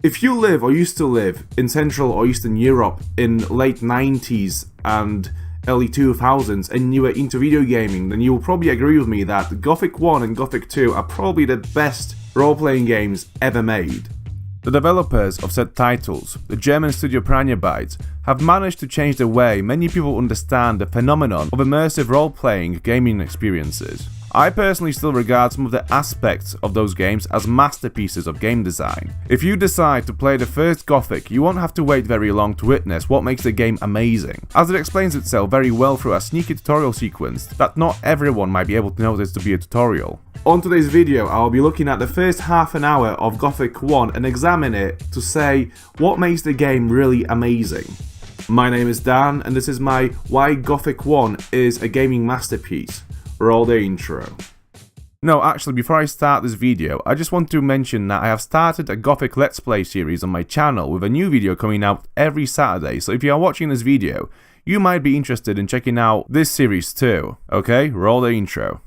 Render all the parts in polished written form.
If you live or used to live in Central or Eastern Europe in late 90s and early 2000s and you were into video gaming, then you will probably agree with me that Gothic 1 and Gothic 2 are probably the best role-playing games ever made. The developers of said titles, the German studio Piranha Bytes, have managed to change the way many people understand the phenomenon of immersive role-playing gaming experiences. I personally still regard some of the aspects of those games as masterpieces of game design. If you decide to play the first Gothic, you won't have to wait very long to witness what makes the game amazing, as it explains itself very well through a sneaky tutorial sequence that not everyone might be able to notice to be a tutorial. On today's video, I'll be looking at the first half an hour of Gothic 1 and examine it to say what makes the game really amazing. My name is Dan, and this is my Why Gothic 1 is a Gaming Masterpiece. Roll the intro. No, actually, before I start this video, I just want to mention that I have started a Gothic Let's Play series on my channel with a new video coming out every Saturday, so if you are watching this video, you might be interested in checking out this series too. Okay, roll the intro.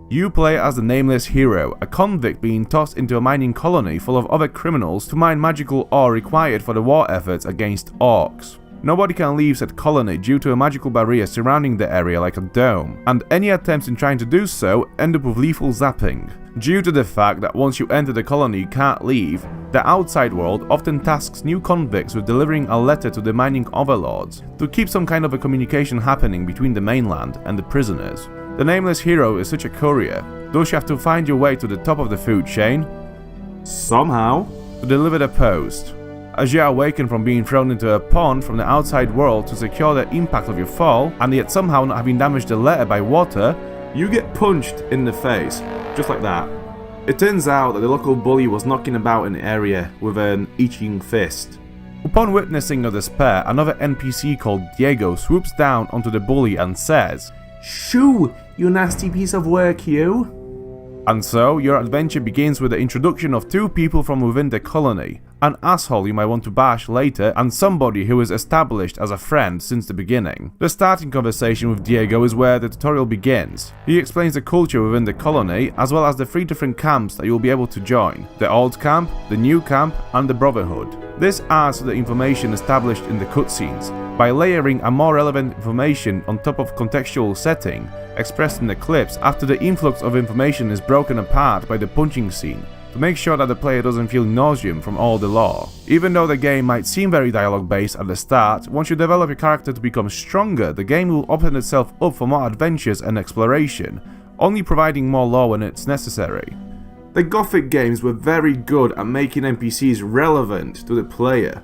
You play as the nameless hero, a convict being tossed into a mining colony full of other criminals to mine magical ore required for the war efforts against orcs. Nobody can leave said colony due to a magical barrier surrounding the area like a dome, and any attempts in trying to do so end up with lethal zapping. Due to the fact that once you enter the colony you can't leave, the outside world often tasks new convicts with delivering a letter to the mining overlords to keep some kind of a communication happening between the mainland and the prisoners. The nameless hero is such a courier, thus you have to find your way to the top of the food chain, somehow, to deliver the post. As you are awakened from being thrown into a pond from the outside world to secure the impact of your fall, and yet somehow not having damaged the letter by water, you get punched in the face, just like that. It turns out that the local bully was knocking about in the area with an itching fist. Upon witnessing your despair, another NPC called Diego swoops down onto the bully and says, "Shoo, you nasty piece of work, you." And so, your adventure begins with the introduction of two people from within the colony, an asshole you might want to bash later, and somebody who is established as a friend since the beginning. The starting conversation with Diego is where the tutorial begins. He explains the culture within the colony, as well as the 3 different camps that you'll be able to join: the old camp, the new camp, and the brotherhood. This adds to the information established in the cutscenes, by layering a more relevant information on top of contextual setting, expressed in the clips after the influx of information is broken apart by the punching scene, to make sure that the player doesn't feel nauseum from all the lore. Even though the game might seem very dialogue based at the start, once you develop your character to become stronger, the game will open itself up for more adventures and exploration, only providing more lore when it's necessary. The Gothic games were very good at making NPCs relevant to the player.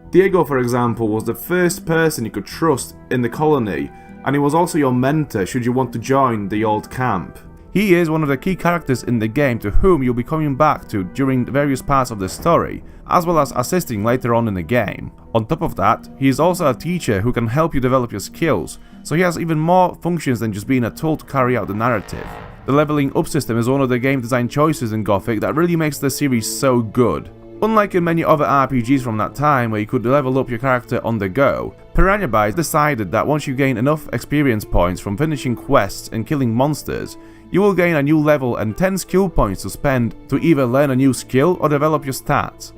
Diego, for example, was the first person you could trust in the colony, and he was also your mentor should you want to join the old camp. He is one of the key characters in the game to whom you'll be coming back to during various parts of the story, as well as assisting later on in the game. On top of that, he is also a teacher who can help you develop your skills, so he has even more functions than just being a tool to carry out the narrative. The leveling up system is one of the game design choices in Gothic that really makes the series so good. Unlike in many other RPGs from that time where you could level up your character on the go, Piranha Bytes decided that once you gain enough experience points from finishing quests and killing monsters, you will gain a new level and 10 skill points to spend to either learn a new skill or develop your stats.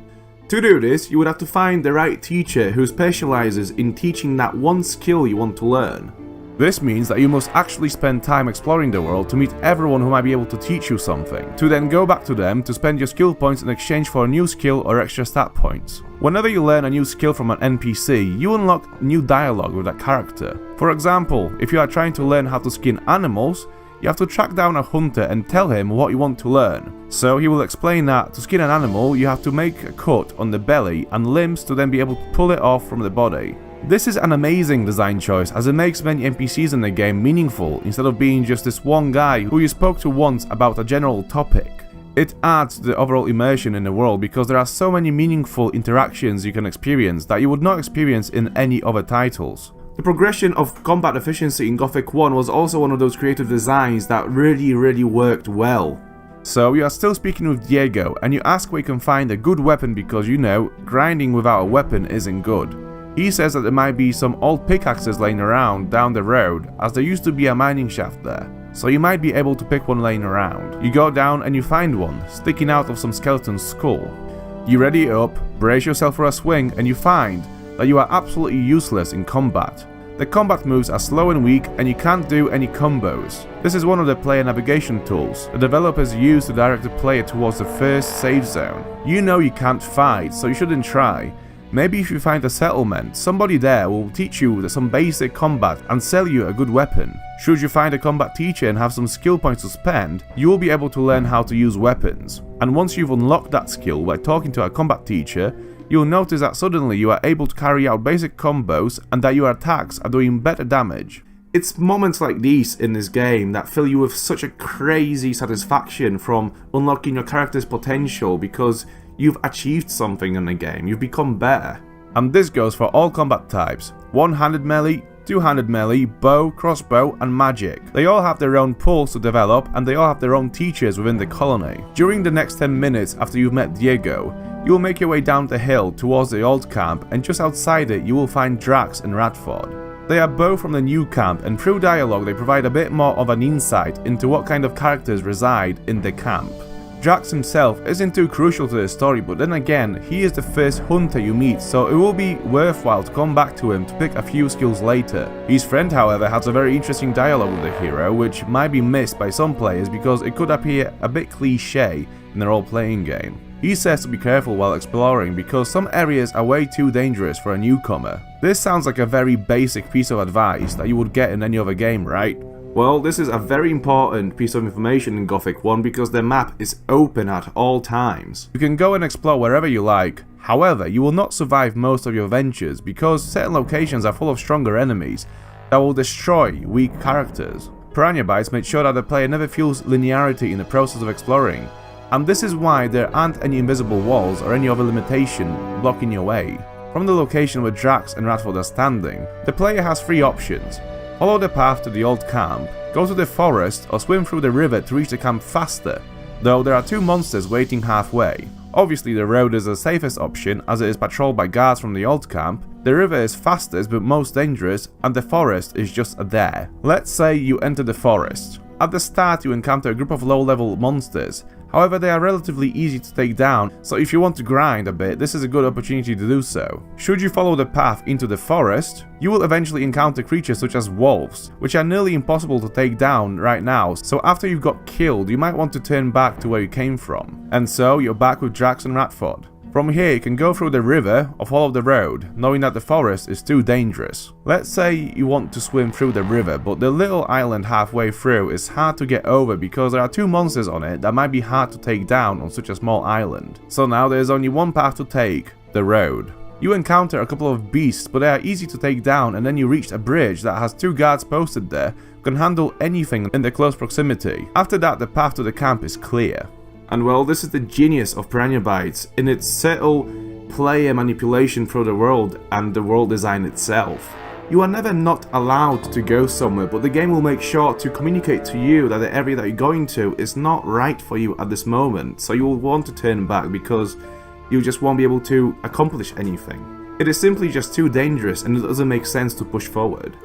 To do this, you would have to find the right teacher who specializes in teaching that one skill you want to learn. This means that you must actually spend time exploring the world to meet everyone who might be able to teach you something, to then go back to them to spend your skill points in exchange for a new skill or extra stat points. Whenever you learn a new skill from an NPC, you unlock new dialogue with that character. For example, if you are trying to learn how to skin animals, you have to track down a hunter and tell him what you want to learn. So he will explain that to skin an animal, you have to make a cut on the belly and limbs to then be able to pull it off from the body. This is an amazing design choice as it makes many NPCs in the game meaningful instead of being just this one guy who you spoke to once about a general topic. It adds to the overall immersion in the world because there are so many meaningful interactions you can experience that you would not experience in any other titles. The progression of combat efficiency in Gothic 1 was also one of those creative designs that really worked well. So you are still speaking with Diego and you ask where you can find a good weapon because you know, grinding without a weapon isn't good. He says that there might be some old pickaxes laying around down the road, as there used to be a mining shaft there, so you might be able to pick one laying around. You go down and you find one, sticking out of some skeleton's skull. You ready it up, brace yourself for a swing, and you find that you are absolutely useless in combat. The combat moves are slow and weak, and you can't do any combos. This is one of the player navigation tools the developers use to direct the player towards the first save zone. You know you can't fight, so you shouldn't try. Maybe if you find a settlement, somebody there will teach you some basic combat and sell you a good weapon. Should you find a combat teacher and have some skill points to spend, you will be able to learn how to use weapons. And once you've unlocked that skill by talking to a combat teacher, you'll notice that suddenly you are able to carry out basic combos and that your attacks are doing better damage. It's moments like these in this game that fill you with such a crazy satisfaction from unlocking your character's potential because you've achieved something in the game, you've become better. And this goes for all combat types: one-handed melee, two-handed melee, bow, crossbow, and magic. They all have their own pulls to develop, and they all have their own teachers within the colony. During the next 10 minutes after you've met Diego, you will make your way down the hill towards the old camp, and just outside it you will find Drax and Radford. They are both from the new camp, and through dialogue they provide a bit more of an insight into what kind of characters reside in the camp. Drax himself isn't too crucial to the story, but then again, he is the first hunter you meet, so it will be worthwhile to come back to him to pick a few skills later. His friend, however, has a very interesting dialogue with the hero, which might be missed by some players because it could appear a bit cliché in a role-playing game. He says to be careful while exploring because some areas are way too dangerous for a newcomer. This sounds like a very basic piece of advice that you would get in any other game, right? Well, this is a very important piece of information in Gothic 1 because the map is open at all times. You can go and explore wherever you like. However, you will not survive most of your ventures because certain locations are full of stronger enemies that will destroy weak characters. Piranha Bytes made sure that the player never feels linearity in the process of exploring, and this is why there aren't any invisible walls or any other limitation blocking your way. From the location where Drax and Radford are standing, the player has three options. Follow the path to the old camp, go to the forest, or swim through the river to reach the camp faster, though there are two monsters waiting halfway. Obviously the road is the safest option as it is patrolled by guards from the old camp, the river is fastest but most dangerous, and the forest is just there. Let's say you enter the forest. At the start you encounter a group of low-level monsters. However, they are relatively easy to take down, so if you want to grind a bit, this is a good opportunity to do so. Should you follow the path into the forest, you will eventually encounter creatures such as wolves, which are nearly impossible to take down right now, so after you've got killed, you might want to turn back to where you came from. And so, you're back with Drax and Radford. From here, you can go through the river or follow the road, knowing that the forest is too dangerous. Let's say you want to swim through the river, but the little island halfway through is hard to get over because there are two monsters on it that might be hard to take down on such a small island. So now there is only one path to take, the road. You encounter a couple of beasts, but they are easy to take down, and then you reach a bridge that has two guards posted there who can handle anything in their close proximity. After that, the path to the camp is clear. And well, this is the genius of Piranha Bytes in its subtle player manipulation through the world and the world design itself. You are never not allowed to go somewhere, but the game will make sure to communicate to you that the area that you're going to is not right for you at this moment, so you will want to turn back because you just won't be able to accomplish anything. It is simply just too dangerous and it doesn't make sense to push forward.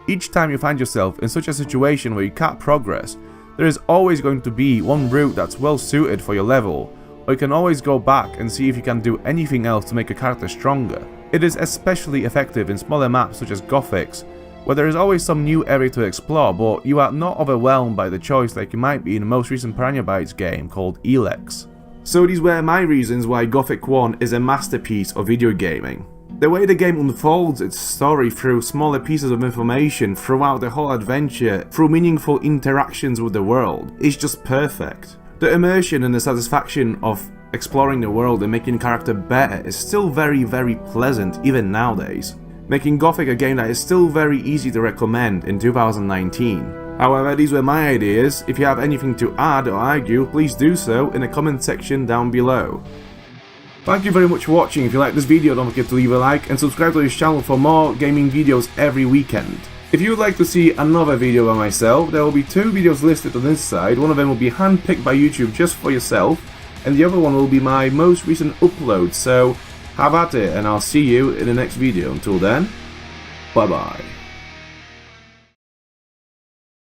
Each time you find yourself in such a situation where you can't progress, there is always going to be one route that's well suited for your level, or you can always go back and see if you can do anything else to make a character stronger. It is especially effective in smaller maps such as Gothics, where there is always some new area to explore, but you are not overwhelmed by the choice like you might be in the most recent Piranha Bytes game called Elex. So these were my reasons why Gothic 1 is a masterpiece of video gaming. The way the game unfolds its story through smaller pieces of information throughout the whole adventure, through meaningful interactions with the world, is just perfect. The immersion and the satisfaction of exploring the world and making a character better is still very pleasant even nowadays, making Gothic a game that is still very easy to recommend in 2019. However, these were my ideas. If you have anything to add or argue, please do so in the comment section down below. Thank you very much for watching. If you like this video, don't forget to leave a like and subscribe to this channel for more gaming videos every weekend. If you would like to see another video by myself, there will be two videos listed on this side. One of them will be handpicked by YouTube just for yourself, and the other one will be my most recent upload, so Have at it, and I'll see you in the next video. Until then, bye bye.